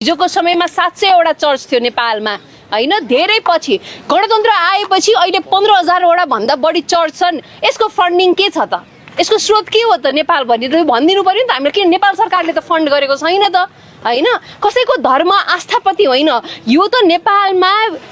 हिजोको समयमा 700 वटा चर्च थियो नेपालमा हैन। धेरै पछि गणतन्त्र आएपछि अहिले 15,000 वटा भन्दा बढी चर्च छन्। यसको फन्डिङ के छ त? यसको स्रोत के हो त? नेपाल भनिदिनु पर्यो नि त हामीले। किन नेपाल सरकारले त फन्ड गरेको छैन त हैन। कसैको धर्म आस्थाप्रति होइन, यो त नेपालमा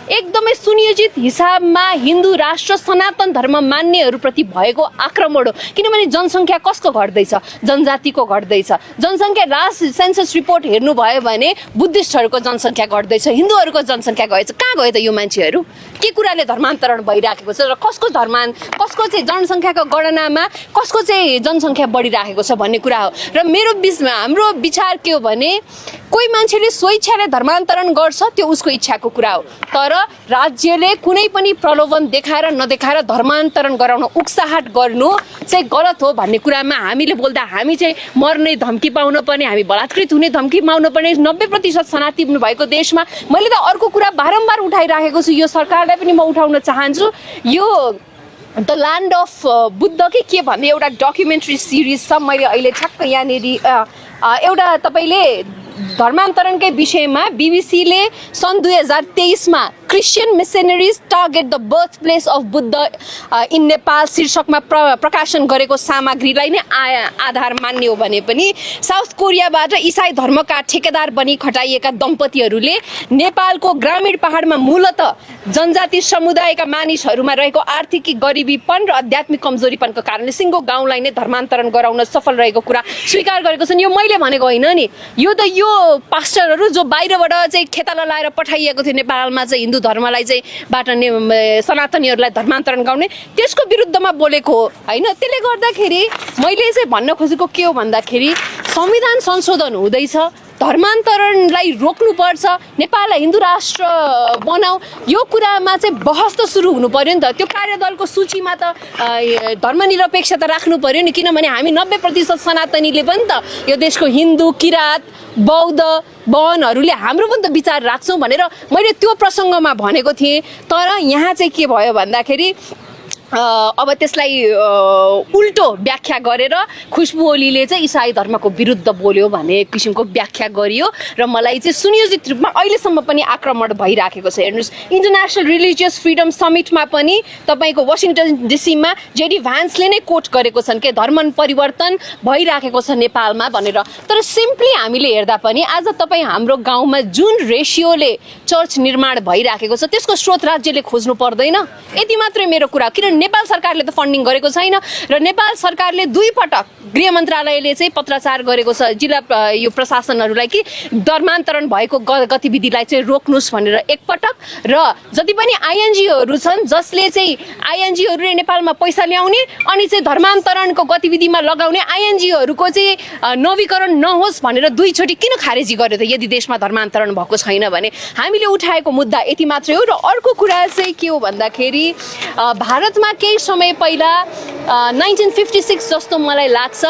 एकदमै सुनियोजित हिसाबमा हिन्दू राष्ट्र सनातन धर्म मान्नेहरूप्रति भएको आक्रमण हो। किनभने जनसङ्ख्या कसको घट्दैछ? जनजातिको घट्दैछ। जनसङ्ख्या सेन्सस रिपोर्ट हेर्नुभयो भने बुद्धिस्टहरूको जनसङ्ख्या घट्दैछ, हिन्दूहरूको जनसङ्ख्या गएछ। कहाँ गयो त यो मान्छेहरू? के कुराले धर्मान्तरण भइराखेको छ र कसको चाहिँ जनसङ्ख्याको गणनामा कसको चाहिँ जनसङ्ख्या बढिराखेको छ भन्ने कुरा हो। र हाम्रो विचार के हो भने कोही मान्छेले स्वेच्छाले धर्मान्तरण गर्छ, त्यो उसको इच्छाको कुरा हो। तर राज्यले कुनै पनि प्रलोभन देखाएर नदेखाएर धर्मान्तरण गराउन उक्साहट गर्नु चाहिँ गलत हो भन्ने कुरामा हामीले बोल्दा हामी चाहिँ मर्ने धम्की पाउन पर्ने, हामी बलात्कृत हुने धम्की पाउन पर्ने 90% शरणार्थी भएको देशमा मैले त अर्को कुरा बारम्बार उठाइराखेको छु, यो सरकारलाई पनि म उठाउन चाहन्छु। यो द ल्यान्ड अफ बुद्ध के भन्ने एउटा डकुमेन्ट्री सिरिज छ। मैले अहिले ठ्याक्क यहाँनिर एउटा तपाईँले धर्मान्तरणकै विषयमा बीबीसीले सन् 2023 मा Christian missionaries target the birth place of Buddha in Nepal शीर्षकमा प्रकाशन गरेको सामग्रीलाई नै आधार मान्ने हो भने पनि साउथ कोरियाबाट इसाई धर्मका ठेकेदार बनी खटाइएका दम्पतिहरूले नेपालको ग्रामीण पहाडमा मूलतः जनजाति समुदायका मानिसहरूमा रहेको आर्थिक गरिबीपन र आध्यात्मिक कमजोरीपनको कारणले सिङ्गो गाउँलाई नै धर्मान्तरण गराउन सफल रहेको कुरा स्वीकार गरेको छन्। यो मैले भनेको होइन नि, यो त यो पास्टरहरू जो बाहिरबाट चाहिँ खेताला लाएर पठाइएको थियो नेपालमा चाहिँ हिन्दू धर्मलाई चाहिँ बाट सनातनीहरूलाई धर्मान्तरण गाउने, त्यसको विरुद्धमा बोलेको हो हैन। त्यसले गर्दाखेरि मैले चाहिँ भन्न खोजेको के हो भन्दाखेरि संविधान संशोधन हुँदैछ, धर्मान्तरणलाई रोक्नुपर्छ, नेपाललाई हिन्दू राष्ट्र बनाऊ, यो कुरामा चाहिँ बहस त सुरु हुनु पर्यो नि त। त्यो कार्यदलको सूचीमा त धर्मनिरपेक्षता राख्नु पर्यो नि, किनभने हामी 90% सनातनीले पनि त यो देशको हिन्दू किराँत बौद्ध बहनहरूले हाम्रो पनि त विचार राख्छौँ भनेर मैले त्यो प्रसङ्गमा भनेको थिएँ। तर यहाँ चाहिँ के भयो भन्दाखेरि अब त्यसलाई उल्टो व्याख्या गरेर खुशबु ओलीले चाहिँ इसाई धर्मको विरुद्ध बोल्यो भन्ने किसिमको व्याख्या गरियो र मलाई चाहिँ सुनियोजित रूपमा अहिलेसम्म पनि आक्रमण भइराखेको छ। हेर्नुहोस्, इन्टरनेसनल रिलिजियस फ्रिडम समिटमा पनि तपाईँको वासिङटन डिसीमा जेडी भ्यान्सले नै कोट गरेको छन् कि धर्म परिवर्तन भइराखेको छ नेपालमा भनेर। तर सिम्पली हामीले हेर्दा पनि आज तपाईँ हाम्रो गाउँमा जुन रेसियोले चर्च निर्माण भइराखेको छ त्यसको स्रोत राज्यले खोज्नु पर्दैन। यति मात्रै मेरो कुरा। किन नेपाल सरकारले त फन्डिङ गरेको छैन र नेपाल सरकारले 2 पटक गृह मन्त्रालयले चाहिँ पत्राचार गरेको छ जिल्ला यो प्रशासनहरूलाई कि धर्मान्तरण भएको गतिविधिलाई चाहिँ रोक्नुस् भनेर एक पटक। र जति पनि आइएनजीओहरू छन् जसले चाहिँ आइएनजीओहरूले नेपालमा पैसा ल्याउने अनि चाहिँ धर्मान्तरणको गतिविधिमा लगाउने आइएनजीओहरूको चाहिँ नवीकरण नहोस् भनेर 2 चोटि किन खारेजी गर्यो त यदि देशमा धर्मान्तरण भएको छैन भने? हामीले उठाएको मुद्दा यति मात्रै हो। र अर्को कुरा चाहिँ के हो भन्दाखेरि भारतमा केही समय पहिला 1956 जस्तो मलाई लाग्छ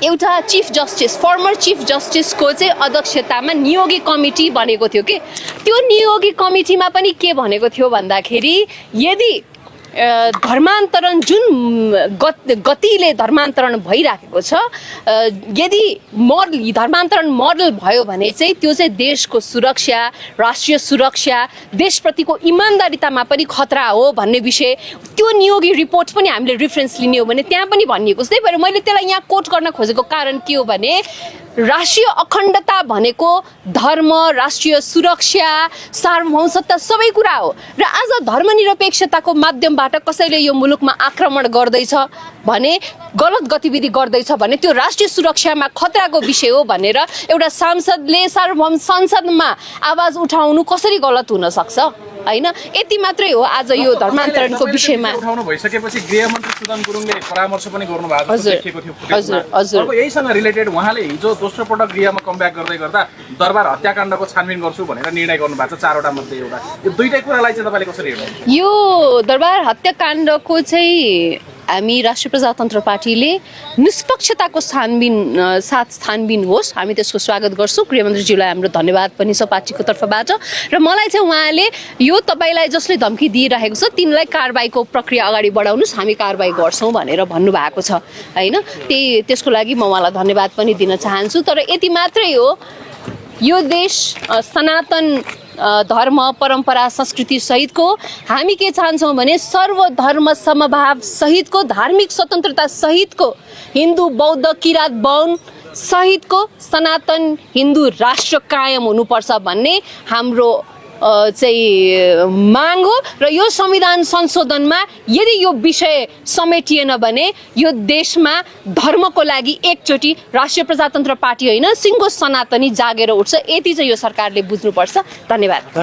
एउटा चिफ जस्टिस फर्मर चिफ जस्टिसको चाहिँ अध्यक्षतामा नियोगी कमिटी बनेको थियो कि त्यो नियोगी कमिटीमा पनि के भनेको थियो भन्दाखेरि यदि धर्मान्तरण जुन गतिले धर्मान्तरण भइराखेको छ यदि धर्मान्तरण मोडल भयो भने चाहिँ त्यो चाहिँ देशको सुरक्षा राष्ट्रिय सुरक्षा देशप्रतिको इमान्दारितामा पनि खतरा हो भन्ने विषय त्यो नियोगी रिपोर्ट पनि हामीले रेफरेन्स लिने हो भने त्यहाँ पनि भनिएको छ। त्यही भएर मैले त्यसलाई यहाँ कोट गर्न खोजेको कारण के हो भने राष्ट्रिय अखण्डता भनेको धर्म राष्ट्रिय सुरक्षा सार्वभौमसत्ता सबै कुरा हो र आज धर्मनिरपेक्षताको माध्यमबाट कसैले यो मुलुकमा आक्रमण गर्दैछ भने गलत गतिविधि गर्दैछ भने त्यो राष्ट्रिय सुरक्षामा खतराको विषय हो भनेर एउटा सांसदले सार्वभौम संसदमा आवाज उठाउनु कसरी गलत हुन सक्छ हैन? यति मात्रै हो आज यो धर्मान्तरणको विषयमा उठाउनु भइसकेपछि गृहमन्त्री सुदन गुरुङले परामर्श पनि गर्नु भएको देखेको थियो। अब यहीसँग रिलेटेड उहाँले हिजो दोस्रो पटक गृहमा कमब्याक गर्दै गर्दा दरबार हत्याकाण्डको छानबिन गर्छु भनेर निर्णय गर्नु भएको छ 4 वटा मध्ये एउटा। यो दुईटै कुरालाई चाहिँ तपाईले कसरी हेर्नुहुन्छ? यो दरबार हत्याकाण्डको चाहिँ हामी राष्ट्रिय प्रजातन्त्र पार्टीले निष्पक्षताको छानबिन होस् हामी त्यसको स्वागत गर्छौँ। गृहमन्त्रीज्यूलाई हाम्रो धन्यवाद पनि छ पार्टीको तर्फबाट र मलाई चाहिँ उहाँले यो तपाईलाई जसले धम्की दिइरहेको छ तिनलाई कारबाहीको प्रक्रिया अगाडि बढाउनुस् हामी कारबाही गर्छौँ भनेर भन्नुभएको छ हैन। त्यसको लागि म उहाँलाई धन्यवाद पनि दिन चाहन्छु। तर यति मात्रै हो यो देश सनातन धर्म परम्परा संस्कृति सहितको हामी के चाहन्छौँ भने सर्वधर्म समभाव सहितको धार्मिक स्वतन्त्रता सहितको हिन्दू बौद्ध किराँत बाहुन सहितको सनातन हिन्दू राष्ट्र कायम हुनुपर्छ भन्ने हाम्रो चाहिँ माग हो। र यो संविधान संशोधनमा यदि यो विषय समेटिएन भने यो देशमा धर्मको लागि एकचोटि राष्ट्रिय प्रजातन्त्र पार्टी होइन सिङ्गो सनातनी जागेर उठ्छ। यति चाहिँ यो सरकारले बुझ्नुपर्छ। धन्यवाद।